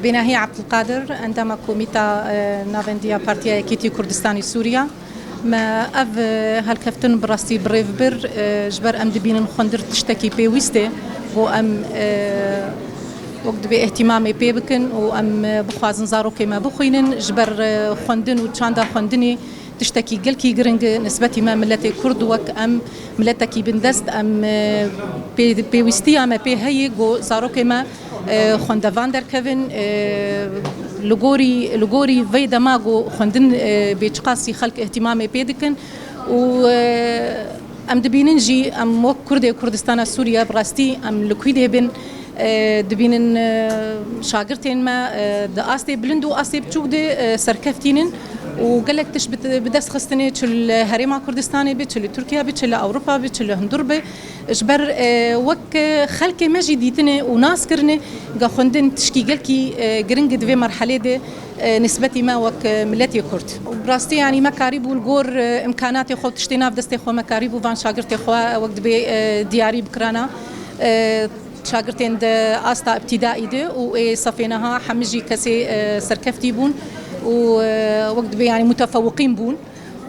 بناهي عبد القادر عندما كوميتا نافنديا بارتيا كيتي كردستاني سوريا ما أف هالكفتن براستي بريفبر جبر أم دبين نخندر تشتكي بيويستي وأم وقت باهتمامي بيبكن وأم بخوازن زارو كما بخوينن جبر خندن وتشاندا خندني تشتكي قلكي جرنج نسبتي ما ملتي كرد وك أم ملتكي بندست أم بيويستي أم بي هي جو زارو كما خوندا فاندر كيفن لغوري فيدا ماغو خوندن بيتقاسي خلق اهتمامي بيدكن و ام دبينن جي ام وك كردستان سوريا براستي ام لكويدي بن دبينن شاگرتين ما دا استي بلندو استي بتشودي سركفتينن وقالك تش بدس خستني تشل هريما كردستاني بتشل تركيا بتشل اوروبا بتشل هندربه جبر وك خلكي ما جديدني وناس كرني قا خوندن تشكي قالكي جرنج دفي مرحله دي نسبتي ما وك ملتي كرد وبراستي يعني مكاريب والجور امكاناتي خو تشتينا في دستي خو مكاريب وفان شاگرتي خو وقت بي دياري بكرانا شاگرتين استا ابتدائي دي وصفيناها حمجي كسي سركفتي بون ووقت يعني متفوقين بون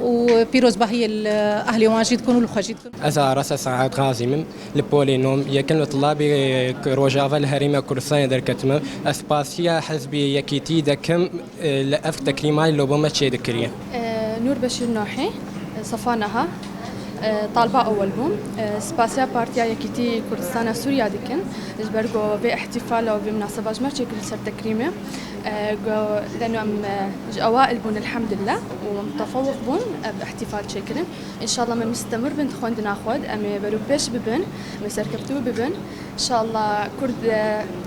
وبيروز باهي الأهلي واجد كونوا الخجيد أزا رأس سعاد غازي من البولينوم يكن طلابي روجافا الهريمة كورسان در كتمة أسباسيا حزبي يكيتي دكم لأف تكريماي لوبما تشي دكريا نور بشير نوحي صفانها طالبة أول بوم سباسيا بارتيا يكيتي كردستان سوريا دكن جبرجو باحتفال أو بمناسبة جمع شكل سر تكريمه لأنه أوائل بون الحمد لله ومتفوق بون باحتفال شكل إن شاء الله ما مستمر بنت خوند ناخد أمي بروبيش ببن مسركبتو ببن إن شاء الله كرد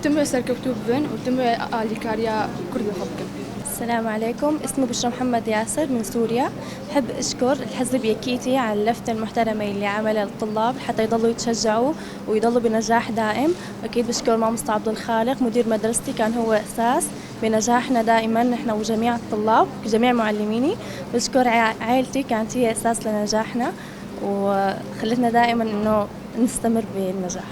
تم سركبتو ببن وتم آليكاريا كرد بحبكم. السلام عليكم، اسمي بشرى محمد ياسر من سوريا. بحب أشكر الحزب يكيتي على اللفتة المحترمة اللي عملها للطلاب حتى يضلوا يتشجعوا ويضلوا بنجاح دائم. أكيد بشكر مامست عبد الخالق مدير مدرستي، كان هو أساس بنجاحنا دائما نحن وجميع الطلاب وجميع معلميني. بشكر عائلتي كانت هي أساس لنجاحنا وخلتنا دائما إنه نستمر بالنجاح.